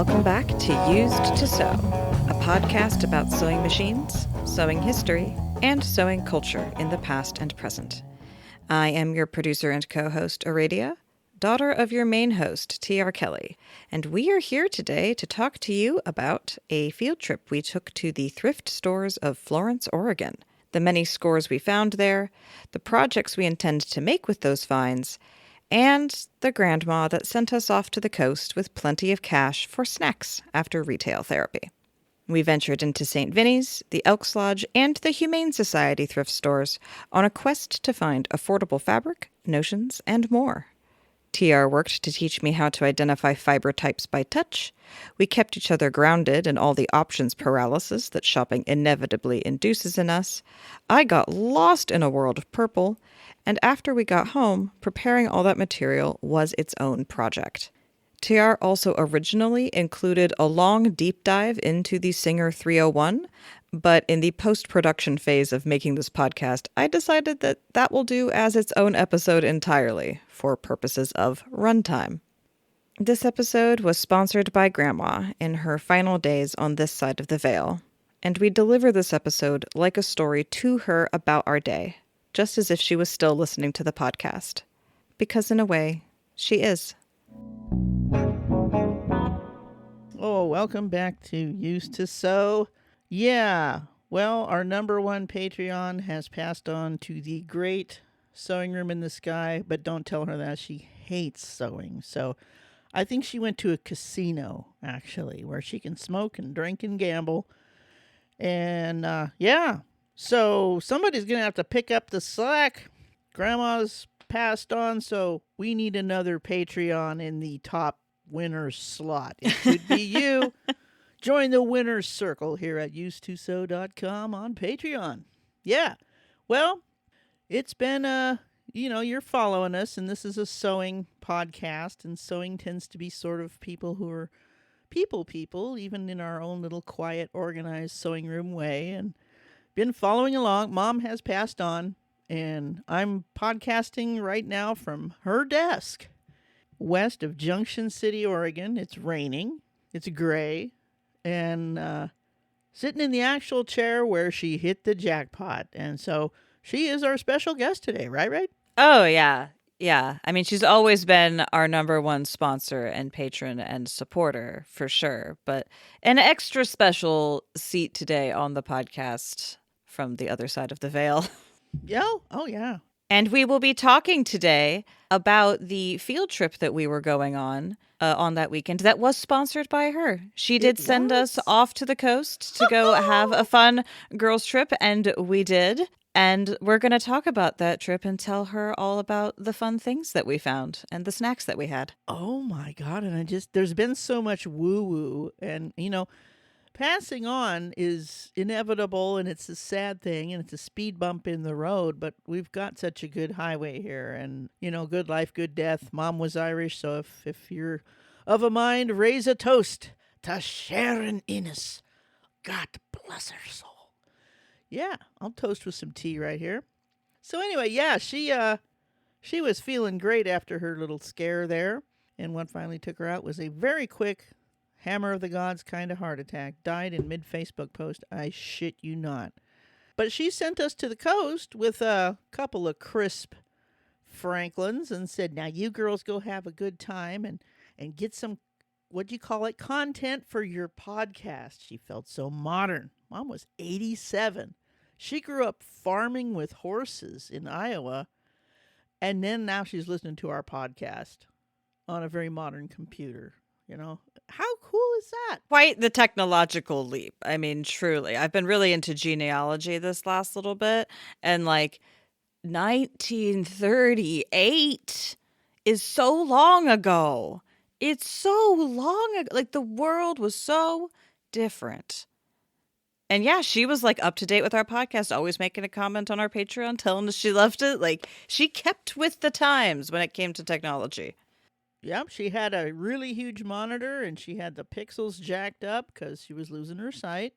Welcome back to Used to Sew, a podcast about sewing machines, sewing history, and sewing culture in the past and present. I am your producer and co-host, Aradia, daughter of your main host, T.R. Kelly, and we are here today to talk to you about a field trip we took to the thrift stores of Florence, Oregon, the many scores we found there, the projects we intend to make with those finds, and the grandma that sent us off to the coast with plenty of cash for snacks after retail therapy. We ventured into St. Vinny's, the Elks Lodge, and the Humane Society thrift stores on a quest to find affordable fabric, notions, and more. TR worked to teach me how to identify fiber types by touch. We kept each other grounded in all the options paralysis that shopping inevitably induces in us. I got lost in a world of purple, and after we got home, preparing all that material was its own project. TR also originally included a long deep dive into the Singer 301, but in the post-production phase of making this podcast, I decided that that will do as its own episode entirely, for purposes of runtime. This episode was sponsored by Grandma in her final days on this side of the veil, and we deliver this episode like a story to her about our day, just as if she was still listening to the podcast. Because in a way, she is. Oh, welcome back to Used to Sew. Yeah, well, our number one Patreon has passed on to the great sewing room in the sky, but don't tell her that. She hates sewing. So I think she went to a casino, actually, where she can smoke and drink and gamble. And yeah, so somebody's going to have to pick up the slack. Grandma's passed on, so we need another Patreon in the top winner's slot. It could be you. Join the winner's circle here at usedtosew.com on Patreon. Yeah. Well, it's been, you're following us, and this is a sewing podcast, and sewing tends to be sort of people who are people, even in our own little quiet, organized sewing room way, and been following along. Mom has passed on, and I'm podcasting right now from her desk west of Junction City, Oregon. It's raining. It's gray. And sitting in the actual chair where she hit the jackpot. And so she is our special guest today, right? Oh, yeah. Yeah. I mean, she's always been our number one sponsor and patron and supporter, for sure. But an extra special seat today on the podcast from the other side of the veil. Yeah. Oh, yeah. And we will be talking today about the field trip that we were going on that weekend that was sponsored by her. She did send us off to the coast to go have a fun girls trip, and we did. And we're going to talk about that trip and tell her all about the fun things that we found and the snacks that we had. Oh, my God. And there's been so much woo-woo. And, passing on is inevitable, and it's a sad thing, and it's a speed bump in the road, but we've got such a good highway here, and, good life, good death. Mom was Irish, so if you're of a mind, raise a toast to Sharon Innes. God bless her soul. Yeah, I'll toast with some tea right here. So anyway, yeah, she was feeling great after her little scare there, and what finally took her out was a very quick hammer of the gods kind of heart attack. Died in mid-Facebook post. I shit you not. But she sent us to the coast with a couple of crisp Franklins and said, now you girls go have a good time and get some, what do you call it, content for your podcast. She felt so modern. Mom was 87. She grew up farming with horses in Iowa, and then now she's listening to our podcast on a very modern computer. How cool is that? Quite the technological leap. I mean, truly. I've been really into genealogy this last little bit, and 1938 is so long ago. It's so long ago. The world was so different. And yeah, she was up to date with our podcast, always making a comment on our Patreon, telling us she loved it. She kept with the times when it came to technology. Yep, she had a really huge monitor, and she had the pixels jacked up because she was losing her sight.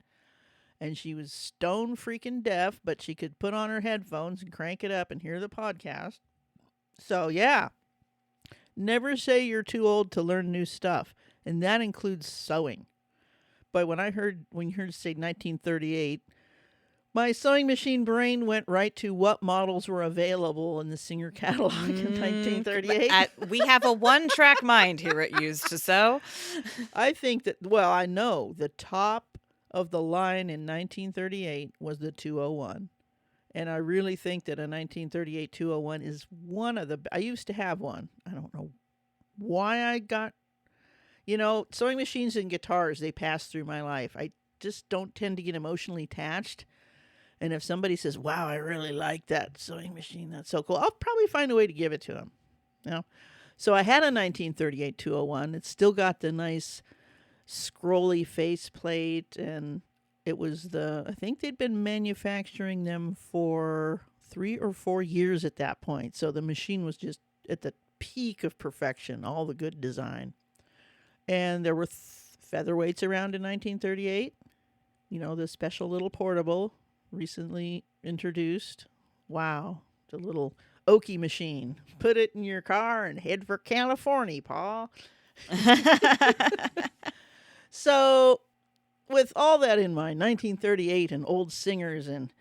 And she was stone freaking deaf, but she could put on her headphones and crank it up and hear the podcast. So, yeah, never say you're too old to learn new stuff. and that includes sewing. But when you heard say 1938, my sewing machine brain went right to what models were available in the Singer catalog in 1938. We have a one-track mind here at Used to Sew. I think that, well, I know the top of the line in 1938 was the 201. And I really think that a 1938 201 is one of the, I used to have one. I don't know why I got, sewing machines and guitars, they pass through my life. I just don't tend to get emotionally attached. And if somebody says, wow, I really like that sewing machine, that's so cool, I'll probably find a way to give it to them. So I had a 1938 201. It's still got the nice scrolly faceplate, and it was I think they'd been manufacturing them for 3 or 4 years at that point. So the machine was just at the peak of perfection, all the good design. And there were featherweights around in 1938. The special little portable recently introduced. Wow, the little Okie machine. Put it in your car and head for California, Pa. So, with all that in mind, 1938 and old singers, and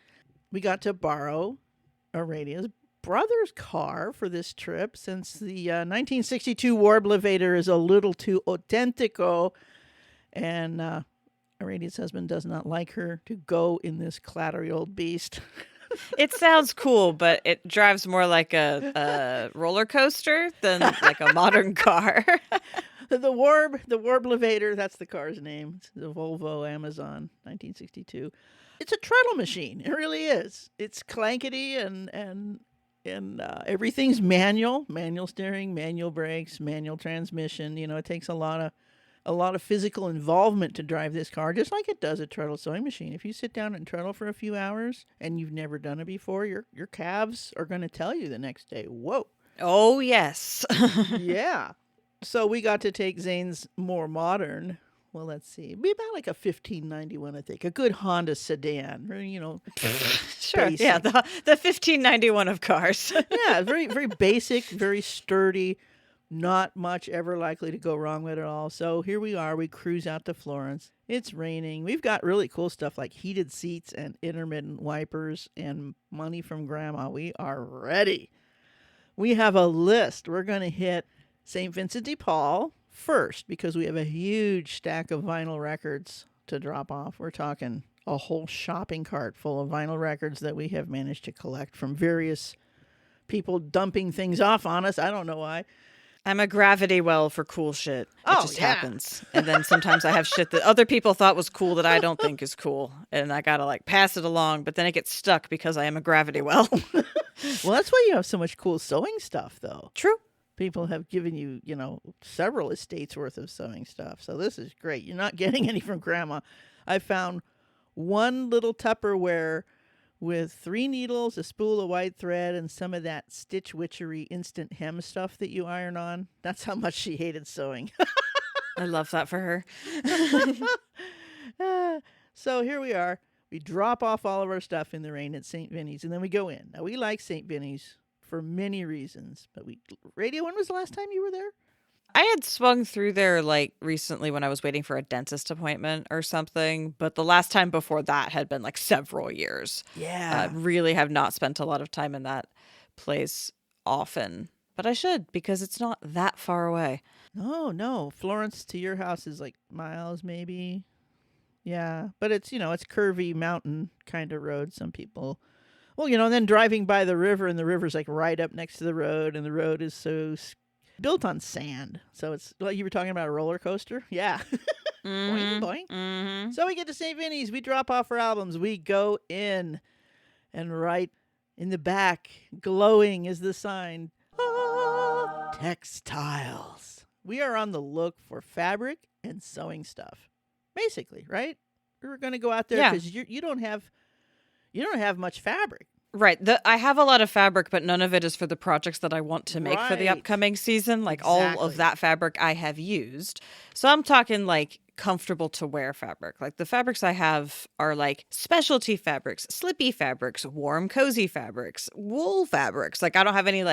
we got to borrow Aradia's brother's car for this trip since the 1962 Warblevator is a little too authentico, and Aradia's husband does not like her to go in this clattery old beast. It sounds cool, but it drives more like a roller coaster than like a modern car. The Warblevator, that's the car's name. It's the Volvo Amazon 1962. It's a treadle machine. It really is. It's clankety and everything's manual steering, manual brakes, manual transmission. It takes a lot of physical involvement to drive this car, just like it does a treadle sewing machine. If you sit down and treadle for a few hours and you've never done it before, your calves are going to tell you the next day, whoa. Oh, yes. Yeah. So we got to take Zane's more modern, well, let's see, be about like a 1591, I think, a good Honda sedan, Sure, basic. yeah, the 1591 of cars. Yeah, very, very basic, very sturdy, not much ever likely to go wrong with it all. So here we are, we cruise out to Florence. It's raining. We've got really cool stuff like heated seats and intermittent wipers and money from Grandma. We are ready. We have a list. We're going to hit St. Vincent de Paul first because we have a huge stack of vinyl records to drop off. We're talking a whole shopping cart full of vinyl records that we have managed to collect from various people dumping things off on us. I don't know why. I'm a gravity well for cool shit. It just yeah. happens. And then sometimes I have shit that other people thought was cool that I don't think is cool. And I gotta pass it along, but then it gets stuck because I am a gravity well. Well, that's why you have so much cool sewing stuff, though. True. People have given you, several estates worth of sewing stuff. So this is great. You're not getting any from Grandma. I found one little Tupperware with 3 needles, a spool of white thread, and some of that Stitch Witchery instant hem stuff that you iron on. That's how much she hated sewing. I love that for her. So here we are. We drop off all of our stuff in the rain at St. Vinny's, and then we go in. Now, we like St. Vinny's for many reasons, but Radio, when was the last time you were there? I had swung through there recently when I was waiting for a dentist appointment or something, but the last time before that had been several years. Yeah. Really have not spent a lot of time in that place often, but I should because it's not that far away. No. Florence to your house is miles maybe. Yeah, but it's, it's curvy mountain kind of road. Some people, and then driving by the river, and the river's right up next to the road, and the road is built on sand. So it's like you were talking about a roller coaster. Yeah. Mm-hmm. Boing, boing. Mm-hmm. So we get to St. Vinny's. We drop off our albums. We go in, and right in the back, glowing is the sign, textiles. We are on the look for fabric and sewing stuff. Basically, right? We're going to go out there because you don't have much fabric. Right. I have a lot of fabric, but none of it is for the projects that I want to make for the upcoming season. All of that fabric I have used. So I'm talking comfortable to wear fabric. The fabrics I have are specialty fabrics, slippy fabrics, warm, cozy fabrics, wool fabrics. I don't have any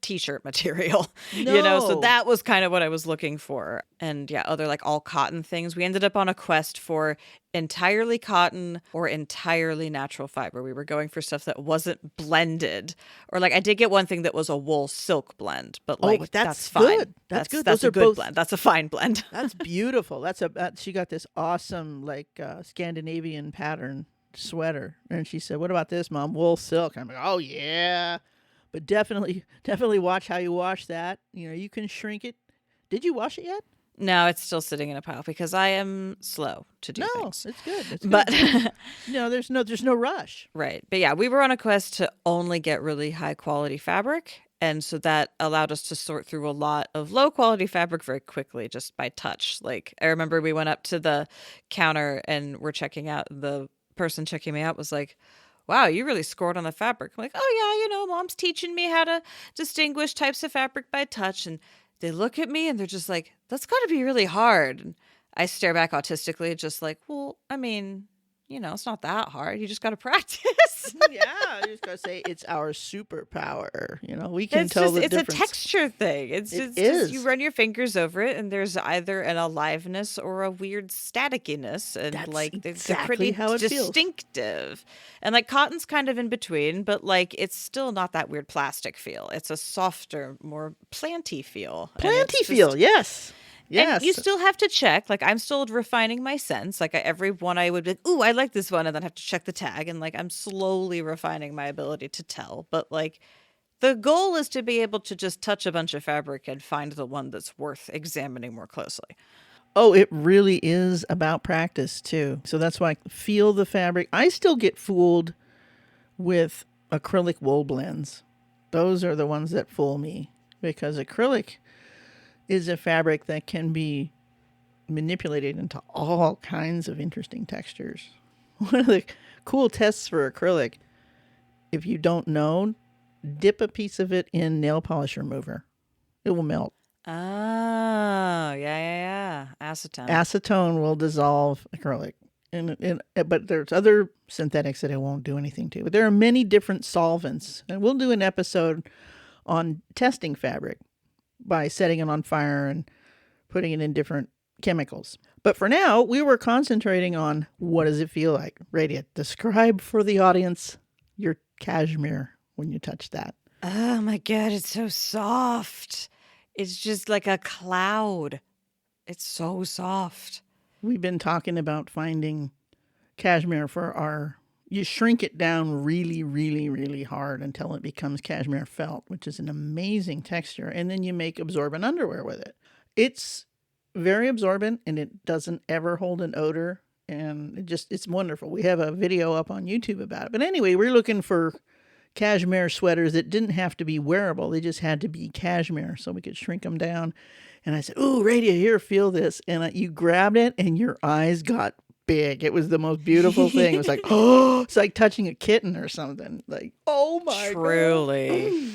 t-shirt material, so No. that was kind of what I was looking for. And yeah, other like all cotton things. We ended up on a quest for entirely cotton or entirely natural fiber. We were going for stuff that wasn't blended, or like I did get one thing that was a wool silk blend, but like but that's fine. good. That's good. That's Those a are good both blend. That's a fine blend. That's beautiful. She got this awesome like Scandinavian pattern sweater, and she said, "What about this, Mom? Wool silk." I'm like, "Oh yeah," but definitely watch how you wash that. You can shrink it. Did you wash it yet? No, it's still sitting in a pile because I am slow to do things. It's good. It's good. But there's no rush. right. But yeah, we were on a quest to only get really high quality fabric. And so that allowed us to sort through a lot of low quality fabric very quickly, just by touch. Like I remember we went up to the counter and we're checking out. The person checking me out was like, "Wow, you really scored on the fabric." I'm like, "Oh yeah, Mom's teaching me how to distinguish types of fabric by touch." And they look at me and they're just like, "That's got to be really hard." And I stare back autistically, just like, "Well, I mean, it's not that hard. You just got to practice." Yeah, you just gotta say it's our superpower. We can tell the it's difference. a texture thing. It's just you run your fingers over it, and there's either an aliveness or a weird staticiness, and That's like they're exactly pretty how it feels. distinctive. And like cotton's kind of in between, but like it's still not that weird plastic feel. It's a softer, more planty feel. Planty feel, yes. Yes. And you still have to check. Like I'm still refining my sense. Like every one I would be like, "Ooh, I like this one," and then have to check the tag. And like I'm slowly refining my ability to tell. But like the goal is to be able to just touch a bunch of fabric and find the one that's worth examining more closely. Oh, it really is about practice too. So that's why feel the fabric. I still get fooled with acrylic wool blends. Those are the ones that fool me because acrylic is a fabric that can be manipulated into all kinds of interesting textures. One of the cool tests for acrylic, if you don't know, dip a piece of it in nail polish remover. It will melt. Oh, yeah. Acetone. Acetone will dissolve acrylic. But there's other synthetics that it won't do anything to. But there are many different solvents. And we'll do an episode on testing fabric by setting it on fire and putting it in different chemicals. But for now, we were concentrating on what does it feel like. Radia, describe for the audience your cashmere when you touch that. Oh my God, it's so soft. It's just like a cloud. It's so soft. We've been talking about finding cashmere for you shrink it down really, really, really hard until it becomes cashmere felt, which is an amazing texture. And then you make absorbent underwear with it. It's very absorbent and it doesn't ever hold an odor. And it's wonderful. We have a video up on YouTube about it. But anyway, we're looking for cashmere sweaters that didn't have to be wearable. They just had to be cashmere so we could shrink them down. And I said, "Ooh, Radia, here, feel this." And you grabbed it and your eyes got big. It was the most beautiful thing. It was like, oh, it's like touching a kitten or something. Like, oh my Truly.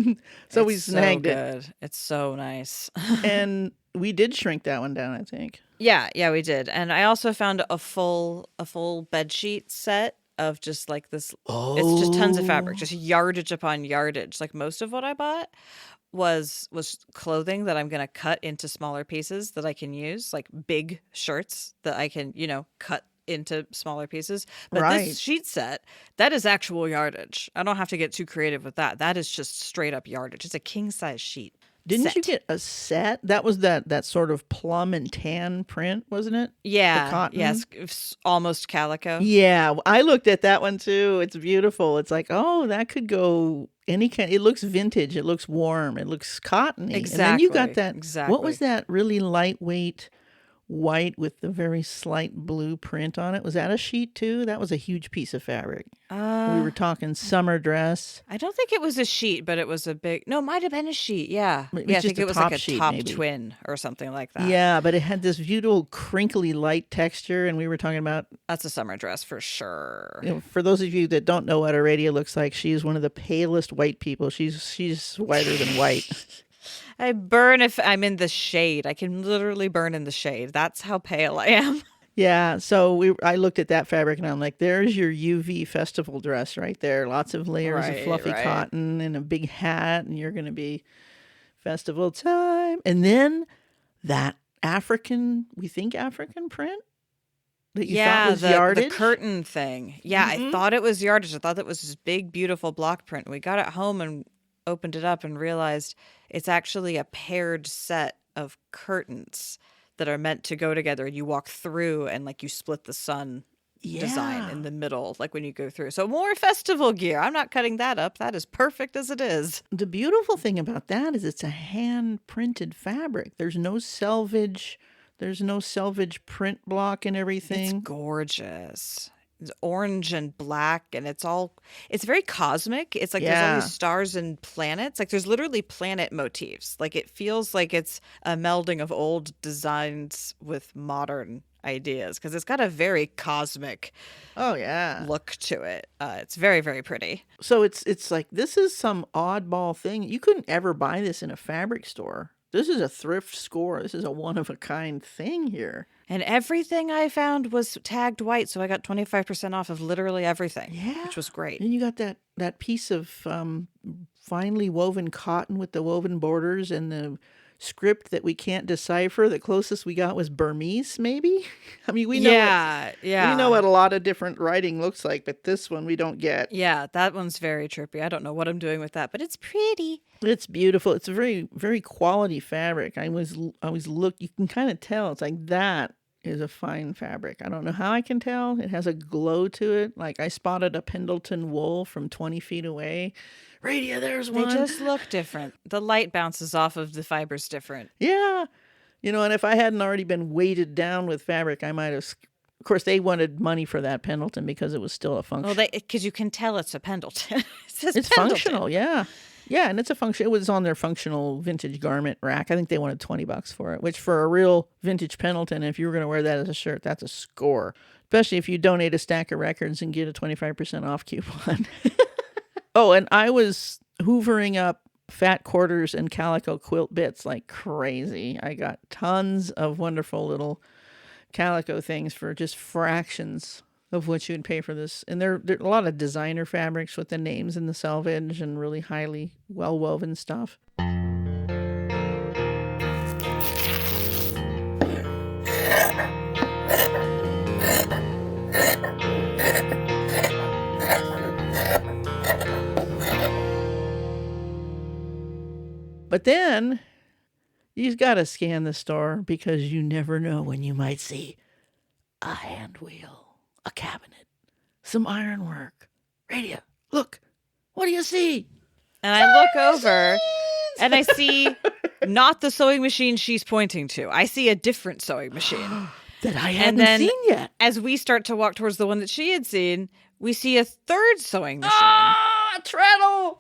God. So we snagged so it. good. It's so nice. And we did shrink that one down, I think. Yeah, we did. And I also found a full bed sheet set of just like this. Oh. It's just tons of fabric, just yardage upon yardage. Like most of what I bought was clothing that I'm going to cut into smaller pieces that I can use, like big shirts that I can, cut into smaller pieces. But this sheet set, that is actual yardage. I don't have to get too creative with that. That is just straight up yardage. It's a king size sheet. Didn't you get a set? That was that sort of plum and tan print, wasn't it? Yeah. The cotton? Yes. It's almost calico. Yeah. I looked at that one too. It's beautiful. It's like, oh, that could go any kind. It looks vintage. It looks warm. It looks cottony. Exactly. And then you got that. Exactly. What was that really lightweight white with the very slight blue print on it? Was that a sheet too? That was a huge piece of fabric. We were talking summer dress. I don't think it was a sheet, but it was a big. No, it might have been a sheet. Yeah. It was I just think a it was top like a sheet, top maybe. twin or something like that. Yeah, but it had this beautiful crinkly light texture, and we were talking about. That's a summer dress for sure. For those of you that don't know what Aradia looks like, she is one of the palest white people. She's whiter than white. I burn if I'm in the shade. I can literally burn in the shade. That's how pale I am. Yeah, so I looked at that fabric and I'm like, there's your UV festival dress right there. Lots of layers of Right, fluffy right. cotton and a big hat, and you're going to be festival time. And then that we think African print that you thought Yeah, was the yardage. curtain thing. Yeah, I Mm-hmm. thought it was yardage. I thought that was this big, beautiful block print. We got it home and opened it up and realized it's actually a paired set of curtains that are meant to go together. You walk through and like you split the sun design Yeah. in the middle, like when you go through. So more festival gear. I'm not cutting that up. That is perfect as it is. The beautiful thing about that is it's a hand printed fabric. There's no selvage. There's no selvage print block and It's everything. gorgeous. It's orange and black, and it's very cosmic. It's like there's all Yeah. these stars and planets. Like there's literally planet motifs. Like it feels like it's a melding of old designs with modern ideas because it's got a very cosmic Oh yeah. look to it. It's very, very pretty. So it's like this is some oddball thing. You couldn't ever buy this in a fabric store. This is a thrift score. This is a one of a kind thing here. And everything I found was tagged white, so I got 25% off of literally everything, Yeah. which was great. And you got that piece of finely woven cotton with the woven borders and the script that we can't decipher. The closest we got was Burmese, maybe. I mean, we know we know what a lot of different writing looks like, but this one we don't get. Yeah, that one's very trippy. I don't know what I'm doing with that, but it's pretty. It's beautiful. It's a very, very quality fabric. I was look. You can kind of tell. It's like that is a fine fabric. I don't know how I can tell. It has a glow to it. Like I spotted a Pendleton wool from 20 feet away. Radia, there's They one. just look different. The light bounces off of the fibers different. Yeah. And if I hadn't already been weighted down with fabric, I might have. Of course, they wanted money for that Pendleton because it was still a function. Well, because you can tell it's a Pendleton. It says It's Pendleton. functional, yeah. Yeah, and it's a function. It was on their functional vintage garment rack. I think they wanted $20 for it, which for a real vintage Pendleton, if you were going to wear that as a shirt, that's a score. Especially if you donate a stack of records and get a 25% off coupon. Oh, and I was hoovering up fat quarters and calico quilt bits like crazy. I got tons of wonderful little calico things for just fractions of what you would pay for this. And there are a lot of designer fabrics with the names in the selvage and really highly well woven stuff. But then you've got to scan the store because you never know when you might see a hand wheel, a cabinet, some ironwork. Radia, look, what do you see? And I look over and I see not the sewing machine she's pointing to. I see a different sewing machine. That I And hadn't then seen yet. as we start to walk towards the one that she had seen, we see a third sewing machine. Ah, a treadle!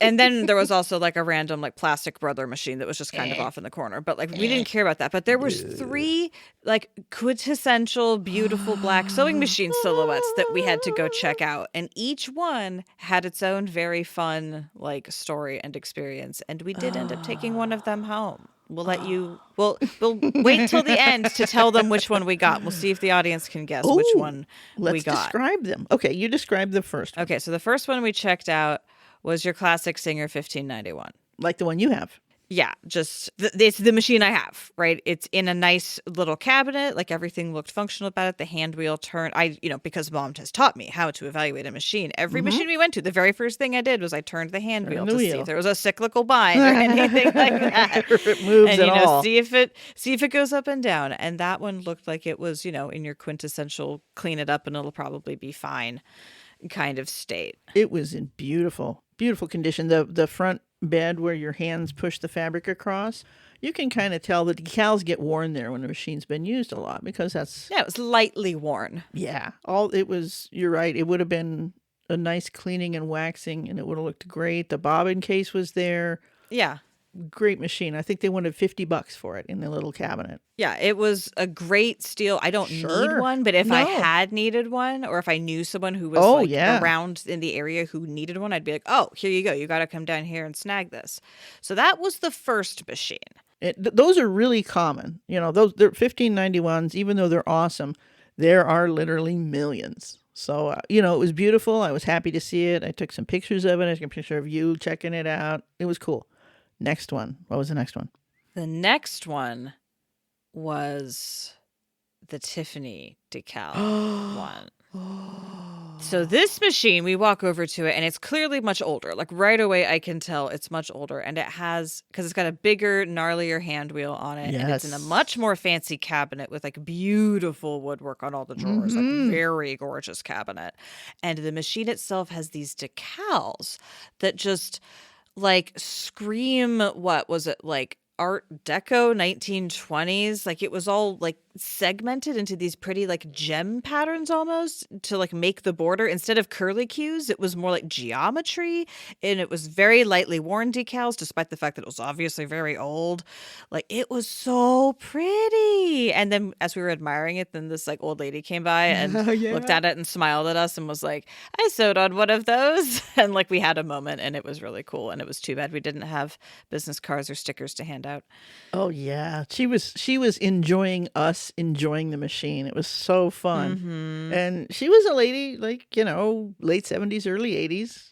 And then there was also like a random like plastic brother machine that was just kind of off in the corner. But like we didn't care about that. But there was 3 like quintessential beautiful black sewing machine silhouettes that we had to go check out. And each one had its own very fun like story and experience. And we did end up taking one of them home. We'll wait till the end to tell them which one we got. We'll see if the audience can guess which Ooh, one Let's we got. describe them. Okay, you describe the first one. Okay, so the first one we checked out was your classic Singer 1591. Like the one you have. Yeah, just it's the machine I have, right? It's in a nice little cabinet. Like everything looked functional about it. The hand wheel turned. Because Mom has taught me how to evaluate a machine. Every machine we went to, the very first thing I did was I turned the hand wheel to see if there was a cyclical bind or anything like that. If it moves and at all. see if it goes up and down. And that one looked like it was, in your quintessential clean it up and it'll probably be fine kind of state. It was in beautiful, beautiful condition. The front bed where your hands push the fabric across, you can kind of tell the decals get worn there when the machine's been used a lot because that's... Yeah, it was lightly worn. Yeah. You're right. It would have been a nice cleaning and waxing and it would have looked great. The bobbin case was there. Yeah. Great machine. I think they wanted $50 for it in the little cabinet. Yeah, it was a great steal. I don't need one, but if I had needed one or if I knew someone who was around in the area who needed one, I'd be like, oh, here you go. You got to come down here and snag this. So that was the first machine. Those are really common. They're 1591s, even though they're awesome. There are literally millions. So, it was beautiful. I was happy to see it. I took some pictures of it. I took a picture of you checking it out. It was cool. Next one. What was the next one? The next one was the Tiffany decal one. So this machine, we walk over to it and it's clearly much older. Like right away, I can tell it's much older. And it has, because it's got a bigger, gnarlier hand wheel on it. Yes. And it's in a much more fancy cabinet with like beautiful woodwork on all the drawers, like very gorgeous cabinet. And the machine itself has these decals that just like scream, what was it, like Art Deco 1920s? Like it was all like segmented into these pretty like gem patterns almost to like make the border. Instead of curly cues, it was more like geometry, and it was very lightly worn decals despite the fact that it was obviously very old. Like it was so pretty. And then as we were admiring it, then this like old lady came by and looked at it and smiled at us and was like, I sewed on one of those. And like we had a moment and it was really cool. And it was too bad we didn't have business cards or stickers to hand out. Oh yeah, she was enjoying us enjoying the machine. It was so fun. And she was a lady like, late 70s, early 80s,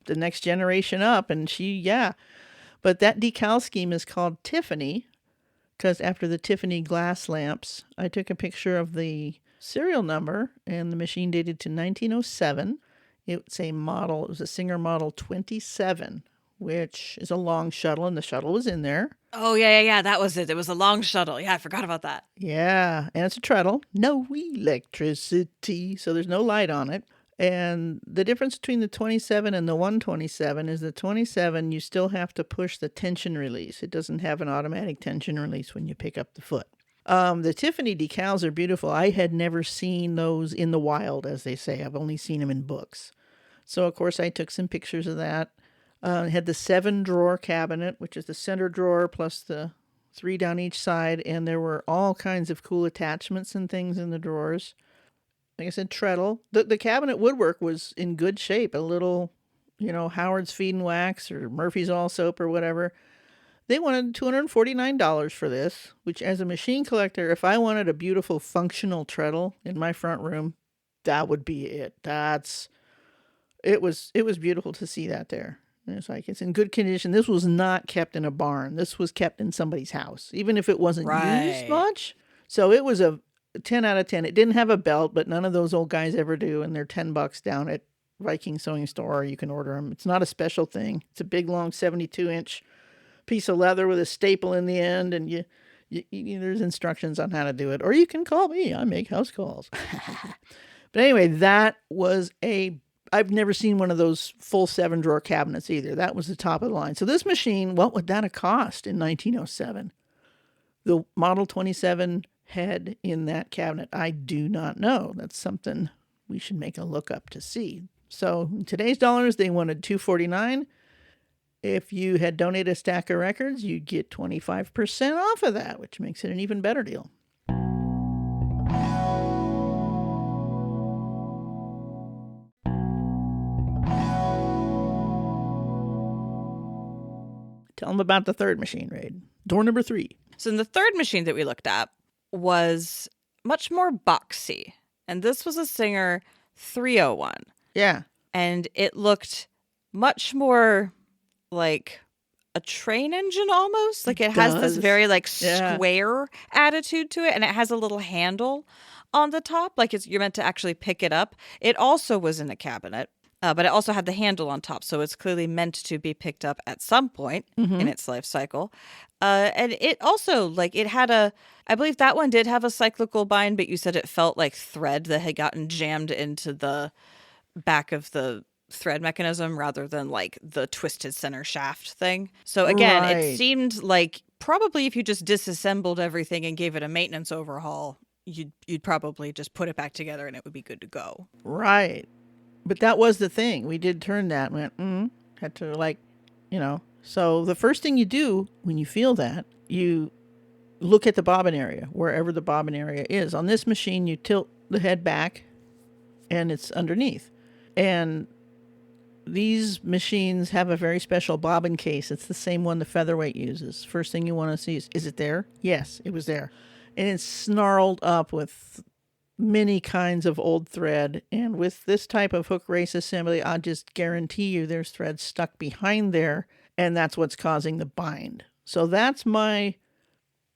the next generation up, and but that decal scheme is called Tiffany because after the Tiffany glass lamps, I took a picture of the serial number and the machine dated to 1907. It was a Singer Model 27, which is a long shuttle, and the shuttle was in there. Oh, yeah. That was it. It was a long shuttle. Yeah, I forgot about that. Yeah, and it's a treadle. No electricity, so there's no light on it. And the difference between the 27 and the 127 is the 27, you still have to push the tension release. It doesn't have an automatic tension release when you pick up the foot. The Tiffany decals are beautiful. I had never seen those in the wild, as they say. I've only seen them in books. So, of course, I took some pictures of that. It had the 7-drawer cabinet, which is the center drawer plus the 3 down each side. And there were all kinds of cool attachments and things in the drawers. Like I said, treadle. The cabinet woodwork was in good shape. A little, Howard's Feed and Wax or Murphy's All Soap or whatever. They wanted $249 for this, which as a machine collector, if I wanted a beautiful functional treadle in my front room, that would be it. It was beautiful to see that there. And it's like, it's in good condition. This was not kept in a barn. This was kept in somebody's house, even if it wasn't used much. So it was a 10 out of 10. It didn't have a belt, but none of those old guys ever do. And they're $10 down at Viking Sewing Store. You can order them. It's not a special thing. It's a big, long 72-inch piece of leather with a staple in the end. And you there's instructions on how to do it. Or you can call me. I make house calls. But anyway, that was I've never seen one of those full 7-drawer cabinets either. That was the top of the line. So this machine, what would that have cost in 1907? The Model 27 head in that cabinet, I do not know. That's something we should make a look up to see. So in today's dollars, they wanted $249. If you had donated a stack of records, you'd get 25% off of that, which makes it an even better deal. Tell them about the third machine, Raid. Door number 3. So the third machine that we looked at was much more boxy. And this was a Singer 301. Yeah. And it looked much more like a train engine almost. Like it has this very like square attitude to it. And it has a little handle on the top. Like you're meant to actually pick it up. It also was in a cabinet. But it also had the handle on top, so it's clearly meant to be picked up at some point in its life cycle. And it also, it had I believe that one did have a cyclical bind, but you said it felt like thread that had gotten jammed into the back of the thread mechanism rather than like the twisted center shaft thing. So again, It seemed like probably if you just disassembled everything and gave it a maintenance overhaul, you'd probably just put it back together and it would be good to go. Right. But that was the thing. We did turn that and went, had to So the first thing you do when you feel that, you look at the bobbin area, wherever the bobbin area is. On this machine, you tilt the head back and it's underneath. And these machines have a very special bobbin case. It's the same one the Featherweight uses. First thing you want to see is it there? Yes, it was there. And it's snarled up with many kinds of old thread. And with this type of hook race assembly, I just guarantee you there's thread stuck behind there, and that's what's causing the bind. So that's I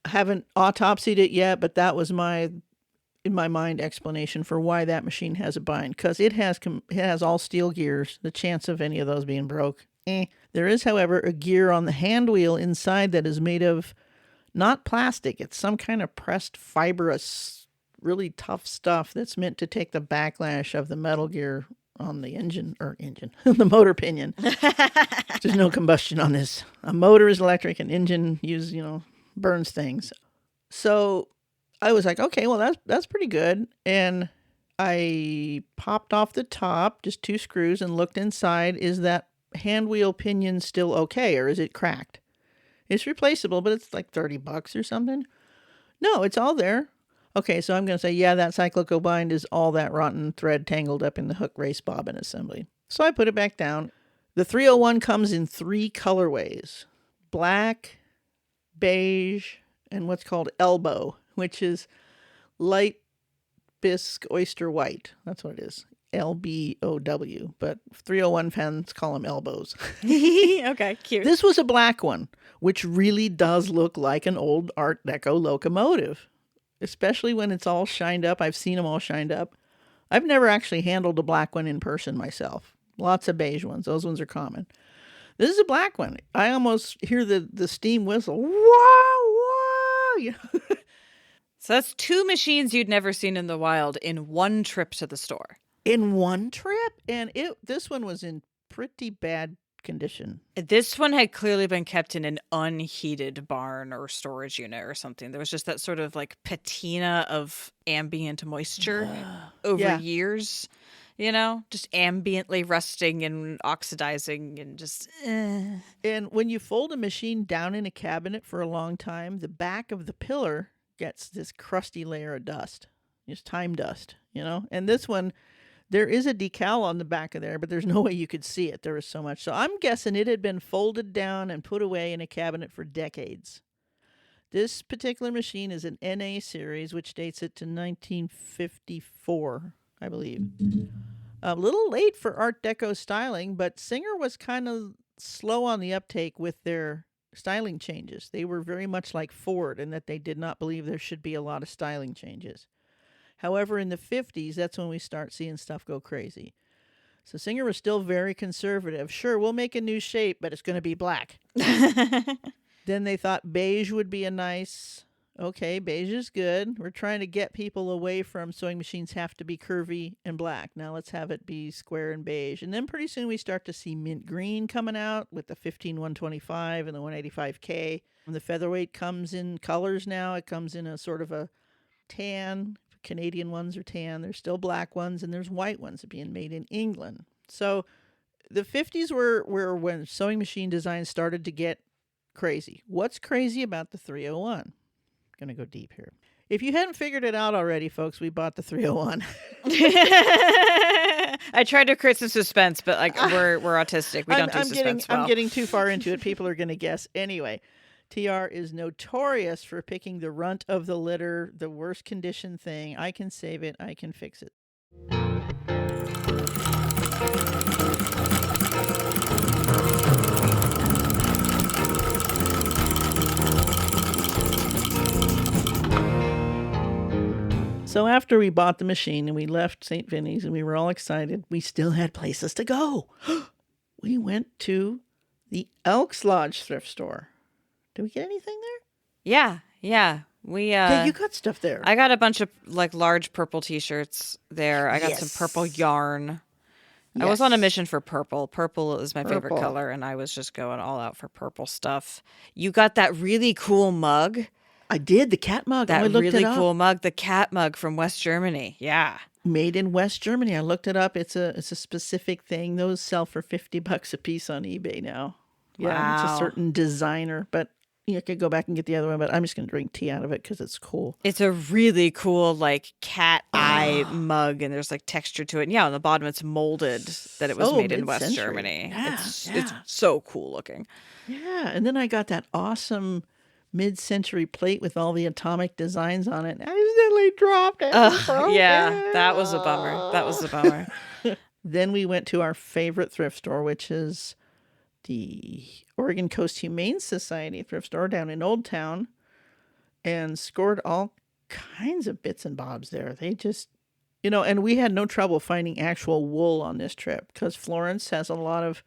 haven't autopsied it yet, but that was in my mind, explanation for why that machine has a bind, because it has all steel gears. The chance of any of those being broke, There is, however, a gear on the hand wheel inside that is made of not plastic. It's some kind of pressed fibrous, really tough stuff that's meant to take the backlash of the metal gear on the the motor pinion. There's no combustion on this. A motor is electric, an engine burns things. So I was like, okay, well, that's pretty good. And I popped off the top, just 2 screws, and looked inside. Is that hand wheel pinion still okay, or is it cracked? It's replaceable, but it's like $30 or something. No, it's all there. Okay, so I'm going to say, yeah, that cyclical bind is all that rotten thread tangled up in the hook race bobbin assembly. So I put it back down. The 301 comes in 3 colorways: black, beige, and what's called elbow, which is light bisque oyster white. That's what it is. LBOW. But 301 fans call them elbows. Okay, cute. This was a black one, which really does look like an old Art Deco locomotive, especially when it's all shined up. I've seen them all shined up. I've never actually handled a black one in person myself. Lots of beige ones. Those ones are common. This is a black one. I almost hear the steam whistle. Whoa, whoa. So that's 2 machines you'd never seen in the wild in one trip to the store. In one trip? And this one was in pretty bad condition. This one had clearly been kept in an unheated barn or storage unit or something. There was just that sort of like patina of ambient moisture over years. Just ambiently rusting and oxidizing and just. And when you fold a machine down in a cabinet for a long time, the back of the pillar gets this crusty layer of dust, just time dust, And this one, there is a decal on the back of there, but there's no way you could see it. There was so much. So I'm guessing it had been folded down and put away in a cabinet for decades. This particular machine is an NA series, which dates it to 1954, I believe. A little late for Art Deco styling, but Singer was kind of slow on the uptake with their styling changes. They were very much like Ford in that they did not believe there should be a lot of styling changes. However, in the 50s, that's when we start seeing stuff go crazy. So Singer was still very conservative. Sure, we'll make a new shape, but it's going to be black. Then they thought beige would be a nice, okay, beige is good. We're trying to get people away from sewing machines have to be curvy and black. Now let's have it be square and beige. And then pretty soon we start to see mint green coming out with the 15125 and the 185K. When the featherweight comes in colors now, it comes in a sort of a tan. Canadian ones are tan. There's still black ones, and there's white ones being made in England. So the 50s were when sewing machine design started to get crazy. What's crazy about the 301? Going to go deep here. If you hadn't figured it out already, folks, we bought the 301. I tried to create some suspense, but we're autistic. We don't do suspense well. I'm getting too far into it. People are going to guess. Anyway, TR is notorious for picking the runt of the litter, the worst condition thing. I can save it. I can fix it. So after we bought the machine and we left St. Vinny's and we were all excited, we still had places to go. We went to the Elks Lodge thrift store. Did we get anything there? Yeah. Yeah, you got stuff there. I got a bunch of large purple t-shirts there. I got some purple yarn. Yes. I was on a mission for purple. Purple is my favorite color, and I was just going all out for purple stuff. You got that really cool mug. I did, the cat mug. That really cool mug, the cat mug from West Germany. Yeah. Made in West Germany. I looked it up. It's a specific thing. Those sell for $50 a piece on eBay now. Yeah, wow. It's a certain designer, but you could go back and get the other one, but I'm just going to drink tea out of it because it's cool. It's a really cool, cat eye mug, and there's, texture to it. And yeah, on the bottom, it's molded that it was made in West Germany. Yeah, it's so cool looking. Yeah, and then I got that awesome mid-century plate with all the atomic designs on it. I accidentally dropped it. Yeah, that was a bummer. That was a bummer. Then we went to our favorite thrift store, which is the Oregon Coast Humane Society thrift store down in Old Town, and scored all kinds of bits and bobs there. They just, and we had no trouble finding actual wool on this trip because Florence has a lot of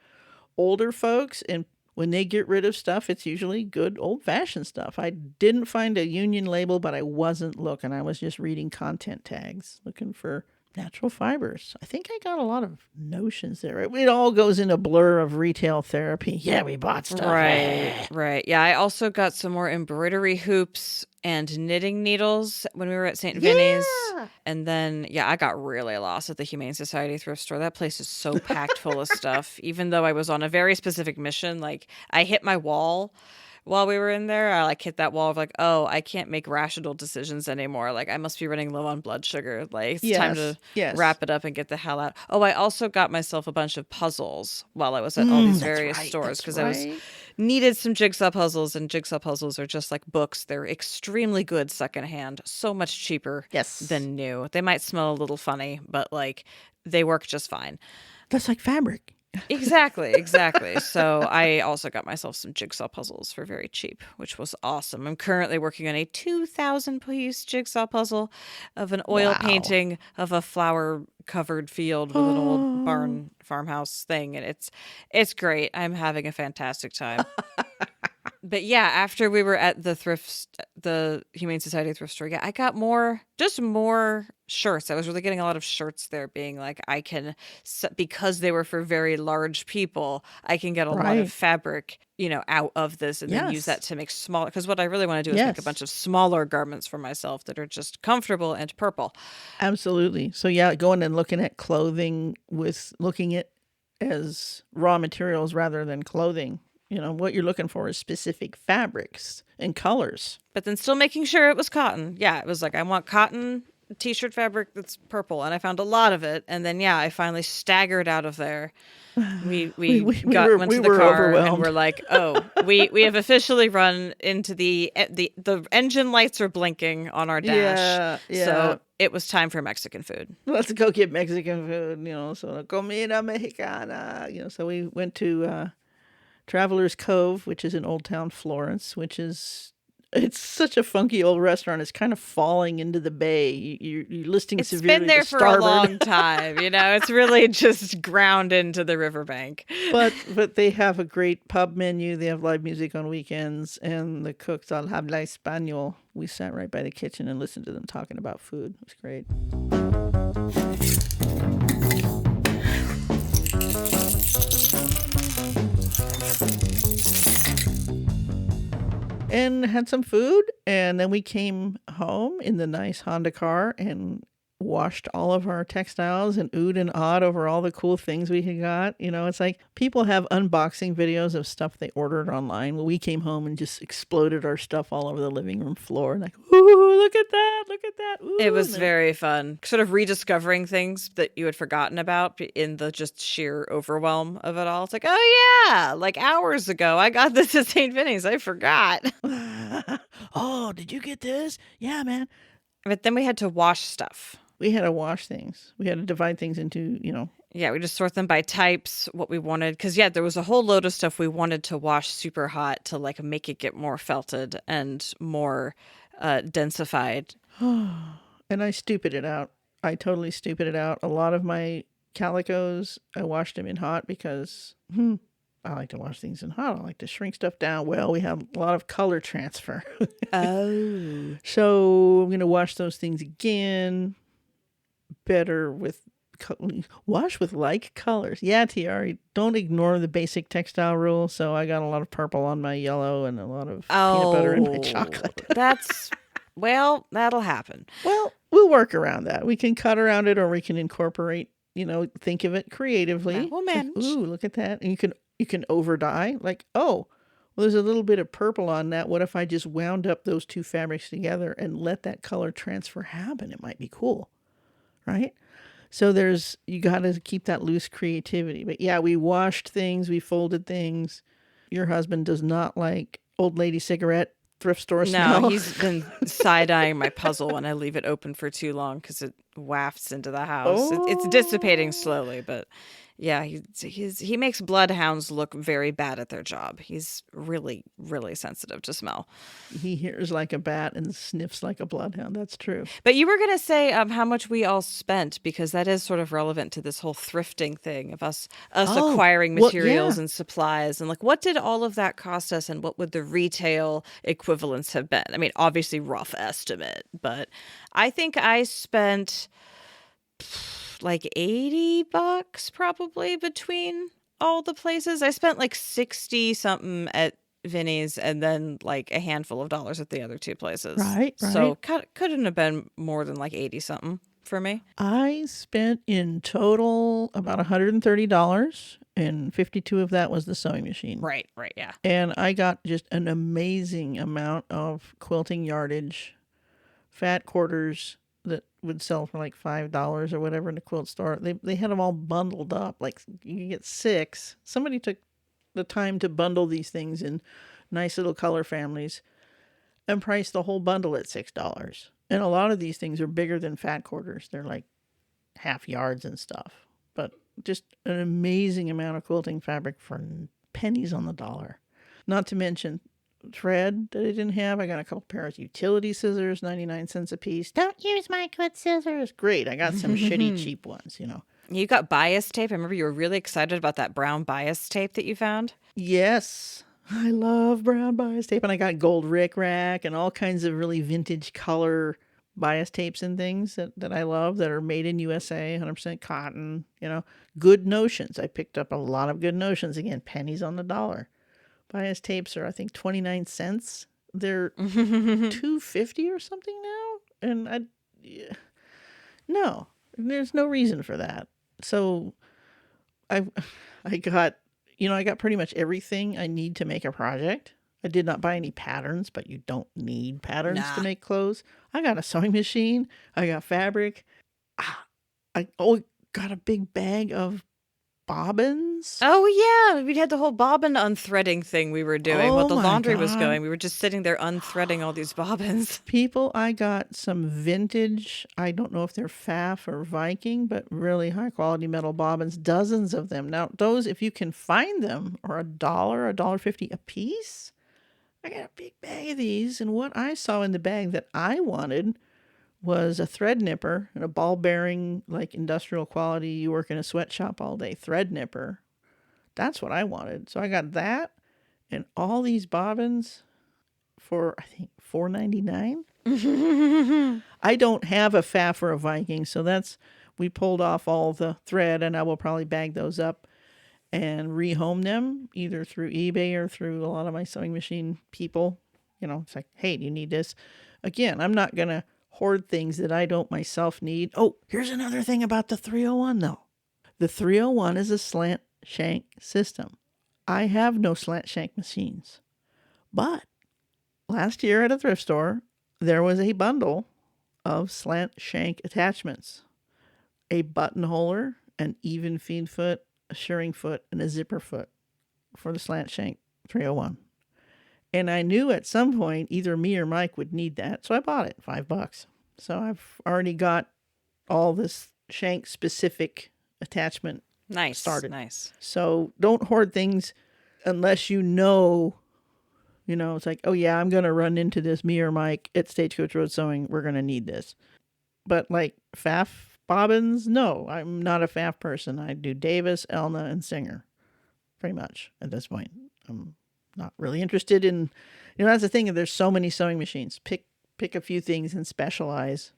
older folks, and when they get rid of stuff, it's usually good old-fashioned stuff. I didn't find a union label, but I wasn't looking. I was just reading content tags, looking for natural fibers. I think I got a lot of notions there. It all goes in a blur of retail therapy. Yeah, we bought stuff. Right. Yeah, I also got some more embroidery hoops and knitting needles when we were at St. Vinny's. And then, I got really lost at the Humane Society thrift store. That place is so packed full of stuff. Even though I was on a very specific mission, like I hit my wall while we were in there. I hit that wall of I can't make rational decisions anymore. I must be running low on blood sugar. It's time to wrap it up and get the hell out. Oh, I also got myself a bunch of puzzles while I was at all these various stores because I needed some jigsaw puzzles, and jigsaw puzzles are just like books. They're extremely good secondhand, so much cheaper than new. They might smell a little funny, but they work just fine. That's like fabric. Exactly. So I also got myself some jigsaw puzzles for very cheap, which was awesome. I'm currently working on a 2,000-piece jigsaw puzzle of an oil painting of a flower-covered field with an old barn farmhouse thing, and it's great. I'm having a fantastic time. But after we were at the Humane Society thrift store, I got more shirts. I was really getting a lot of shirts there being I can, because they were for very large people, I can get a lot of fabric, out of this and then use that to make smaller. Because what I really want to do is make a bunch of smaller garments for myself that are just comfortable and purple. Absolutely. So going and looking at clothing with looking at as raw materials rather than clothing. What you're looking for is specific fabrics and colors. But then still making sure it was cotton. Yeah, it was I want cotton t-shirt fabric that's purple. And I found a lot of it. And then, I finally staggered out of there. We went to the car and we're we have officially run into the engine lights are blinking on our dash. Yeah. So it was time for Mexican food. Let's go get Mexican food, so comida mexicana, so we went to Traveler's Cove, which is in Old Town Florence, it's such a funky old restaurant. It's kind of falling into the bay. You're listing severely. It's been there for a long time. It's really just ground into the riverbank. But they have a great pub menu. They have live music on weekends, and the cooks all habla español. We sat right by the kitchen and listened to them talking about food. It was great. And had some food, and then we came home in the nice Honda car and washed all of our textiles and oohed and awed over all the cool things we had got. It's people have unboxing videos of stuff they ordered online. Well, we came home and just exploded our stuff all over the living room floor. Ooh, look at that. Ooh, it was very fun. Sort of rediscovering things that you had forgotten about in the just sheer overwhelm of it all. It's oh yeah, hours ago, I got this at St. Vinny's. I forgot. Oh, did you get this? Yeah, man. But then we had to wash stuff. We had to wash things. We had to divide things into, Yeah, we just sort them by types, what we wanted. Because, there was a whole load of stuff we wanted to wash super hot to, make it get more felted and more densified. And I stupid it out. I totally stupid it out. A lot of my calicos, I washed them in hot because I like to wash things in hot. I like to shrink stuff down. Well, we have a lot of color transfer. Oh. So I'm going to wash those things again. Better wash with like colors. Yeah, Tiari, don't ignore the basic textile rule. So I got a lot of purple on my yellow and a lot of peanut butter in my chocolate. That'll happen. Well, we'll work around that. We can cut around it, or we can incorporate, think of it creatively. We'll manage. Ooh, look at that. And you can over dye. Well, there's a little bit of purple on that. What if I just wound up those two fabrics together and let that color transfer happen? It might be cool. Right? So you got to keep that loose creativity. But we washed things, we folded things. Your husband does not like old lady cigarette thrift store No, smell? he's been side-eyeing my puzzle when I leave it open for too long because it wafts into the house. It's dissipating Oh. slowly, but yeah, he makes bloodhounds look very bad at their job. He's really, really sensitive to smell. He hears like a bat and sniffs like a bloodhound. That's true. But you were going to say how much we all spent, because that is sort of relevant to this whole thrifting thing of us Oh, acquiring well, materials yeah. and supplies, and like what did all of that cost us, and what would the retail equivalents have been? I mean, obviously rough estimate, but I think I spent like $80 probably between all the places. I spent like 60 something at Vinny's and then like a handful of dollars at the other two places. Right, So right. couldn't have been more than like 80 something for me. I spent in total about $130, and 52 of that was the sewing machine. Right, yeah. And I got just an amazing amount of quilting yardage, fat quarters that would sell for like $5 or whatever in the quilt store. They had them all bundled up. Like you could get 6. Somebody took the time to bundle these things in nice little color families and price the whole bundle at $6. And a lot of these things are bigger than fat quarters. They're like half yards and stuff. But just an amazing amount of quilting fabric for pennies on the dollar. Not to mention thread that I didn't have. I got a couple pairs of utility scissors, 99 cents a piece. Don't use my good scissors. Great. I got some shitty cheap ones, you know. You got bias tape. I remember you were really excited about that brown bias tape that you found. Yes. I love brown bias tape. And I got gold rickrack and all kinds of really vintage color bias tapes and things that I love that are made in USA, 100% cotton, you know. Good notions. I picked up a lot of good notions. Again, pennies on the dollar. Bias tapes are, I think, 29 cents. They're $2.50 or something now. And no, there's no reason for that. So I got, I got pretty much everything I need to make a project. I did not buy any patterns, but you don't need patterns to make clothes. I got a sewing machine. I got fabric. I got a big bag of bobbins. Oh yeah, we had the whole bobbin unthreading thing we were doing while Oh the my laundry was God. going. We were just sitting there unthreading all these bobbins. People, I got some vintage, I don't know if they're Pfaff or Viking, but really high quality metal bobbins, dozens of them. Now, those, if you can find them, are $1.50 a piece. I got a big bag of these, and what I saw in the bag that I wanted was a thread nipper and a ball bearing, like industrial quality, you work in a sweatshop all day, thread nipper. That's what I wanted. So I got that and all these bobbins for, I think, $4.99. I don't have a Pfaff or a Viking, so we pulled off all the thread, and I will probably bag those up and rehome them either through eBay or through a lot of my sewing machine people. It's like, hey, do you need this? Again, I'm not going to hoard things that I don't myself need. Oh, here's another thing about the 301 though. The 301 is a slant shank system. I have no slant shank machines. But last year at a thrift store, there was a bundle of slant shank attachments. A buttonholer, an even feed foot, a shirring foot, and a zipper foot for the slant shank 301. And I knew at some point either me or Mike would need that, so I bought it, $5. So I've already got all this shank specific attachment started. Nice. So don't hoard things unless it's like, oh yeah, I'm going to run into this, me or Mike at Stagecoach Road Sewing, we're going to need this. But like Pfaff bobbins, no, I'm not a Pfaff person. I do Davis, Elna, and Singer pretty much at this point. I'm not really interested in, that's the thing. There's so many sewing machines. Pick a few things and specialize.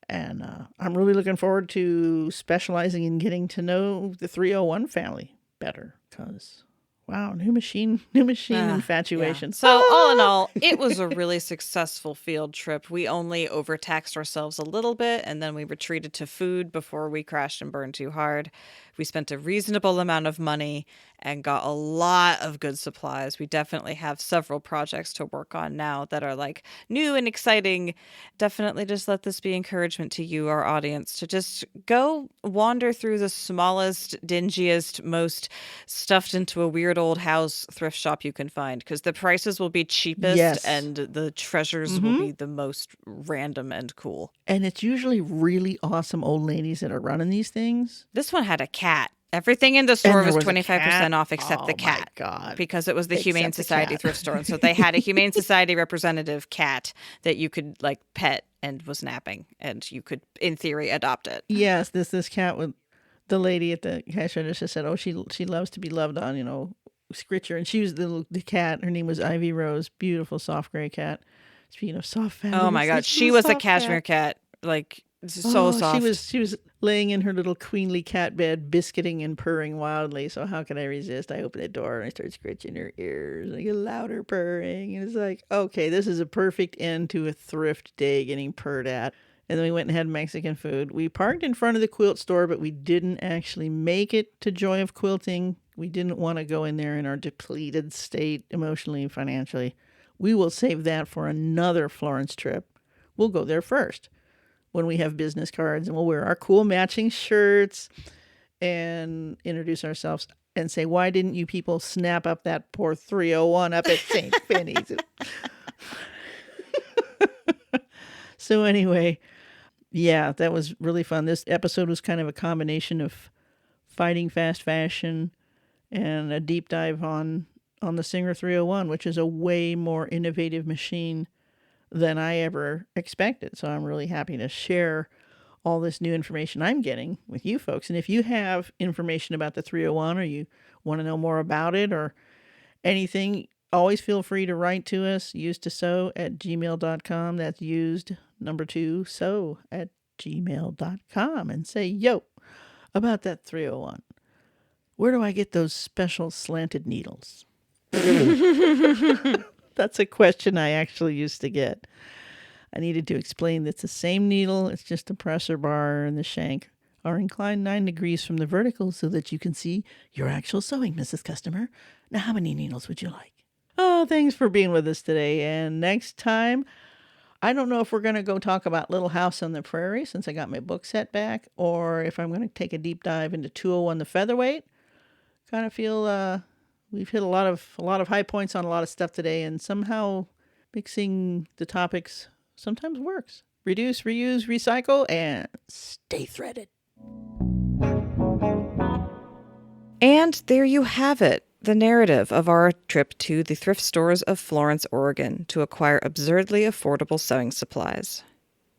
And I'm really looking forward to specializing and getting to know the 301 family better because, wow, new machine infatuation. Yeah. So all in all, it was a really successful field trip. We only overtaxed ourselves a little bit, and then we retreated to food before we crashed and burned too hard. We spent a reasonable amount of money and got a lot of good supplies. We definitely have several projects to work on now that are like new and exciting. Definitely just let this be encouragement to you, our audience, to just go wander through the smallest, dingiest, most stuffed into a weird favorite old house thrift shop you can find, because the prices will be cheapest Yes. and the treasures will be the most random and cool. And it's usually really awesome old ladies that are running these things. This one had a cat. Everything in the store there was was a 25% cat? off except the Oh, my cat. God. Because it was the Humane Except the Society cat. thrift store. And so they had a Humane Society representative cat that you could like pet and was napping, and you could, in theory, adopt it. Yes, this cat with the lady at the cash register said, "Oh, she loves to be loved on, Scritcher." And she was the cat. Her name was Ivy Rose, beautiful soft gray cat. Speaking of soft, Oh my God, she was a cashmere cat, like so soft. She was laying in her little queenly cat bed, biscuiting and purring wildly. So how could I resist? I open the door and I start scratching her ears, and I get louder purring. And it's like, okay, this is a perfect end to a thrift day, getting purred at. And then we went and had Mexican food. We parked in front of the quilt store, but we didn't actually make it to Joy of Quilting. We didn't want to go in there in our depleted state, emotionally and financially. We will save that for another Florence trip. We'll go there first when we have business cards, and we'll wear our cool matching shirts and introduce ourselves and say, why didn't you people snap up that poor 301 up at St. Finney's? So anyway, yeah, that was really fun. This episode was kind of a combination of fighting fast fashion and a deep dive on the Singer 301, which is a way more innovative machine than I ever expected. So I'm really happy to share all this new information I'm getting with you folks. And if you have information about the 301, or you want to know more about it or anything, always feel free to write to us, usedtosew@gmail.com. That's used2sew@gmail.com, and say, yo, about that 301. Where do I get those special slanted needles? That's a question I actually used to get. I needed to explain that it's the same needle. It's just the presser bar and the shank are inclined 9 degrees from the vertical so that you can see your actual sewing, Mrs. Customer. Now, how many needles would you like? Oh, thanks for being with us today. And next time, I don't know if we're going to go talk about Little House on the Prairie, since I got my book set back, or if I'm going to take a deep dive into 201 the Featherweight. Kind of feel we've hit a lot of high points on a lot of stuff today, and somehow mixing the topics sometimes works. Reduce, reuse, recycle, and stay threaded. And there you have it, the narrative of our trip to the thrift stores of Florence, Oregon, to acquire absurdly affordable sewing supplies.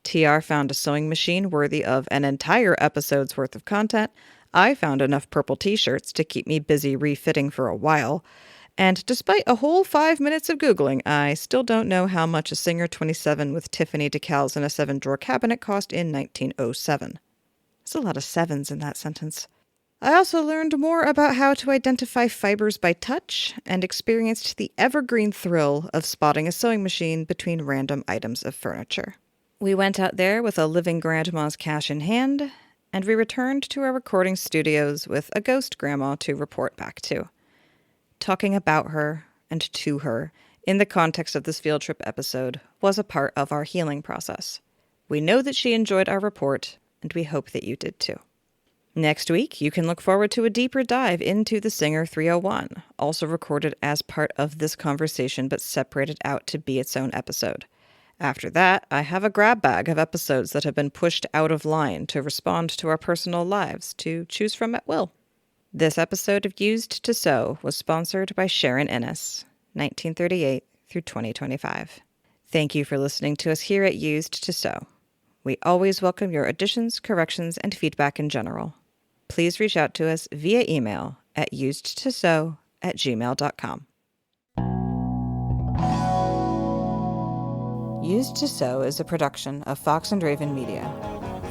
TR found a sewing machine worthy of an entire episode's worth of content. I found enough purple t-shirts to keep me busy refitting for a while. And despite a whole 5 minutes of Googling, I still don't know how much a Singer 27 with Tiffany decals in a 7-drawer cabinet cost in 1907. There's a lot of sevens in that sentence. I also learned more about how to identify fibers by touch and experienced the evergreen thrill of spotting a sewing machine between random items of furniture. We went out there with a living grandma's cash in hand, and we returned to our recording studios with a ghost grandma to report back to. Talking about her and to her in the context of this field trip episode was a part of our healing process. We know that she enjoyed our report, and we hope that you did too. Next week, you can look forward to a deeper dive into the Singer 301, also recorded as part of this conversation but separated out to be its own episode. After that, I have a grab bag of episodes that have been pushed out of line to respond to our personal lives to choose from at will. This episode of Used to Sew was sponsored by Sharon Innes, 1938 through 2025. Thank you for listening to us here at Used to Sew. We always welcome your additions, corrections, and feedback in general. Please reach out to us via email at usedtosew@gmail.com. Used to Sew is a production of Fox and Raven Media.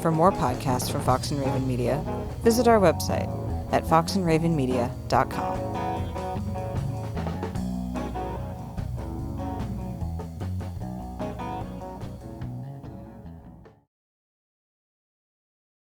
For more podcasts from Fox and Raven Media, visit our website at foxandravenmedia.com.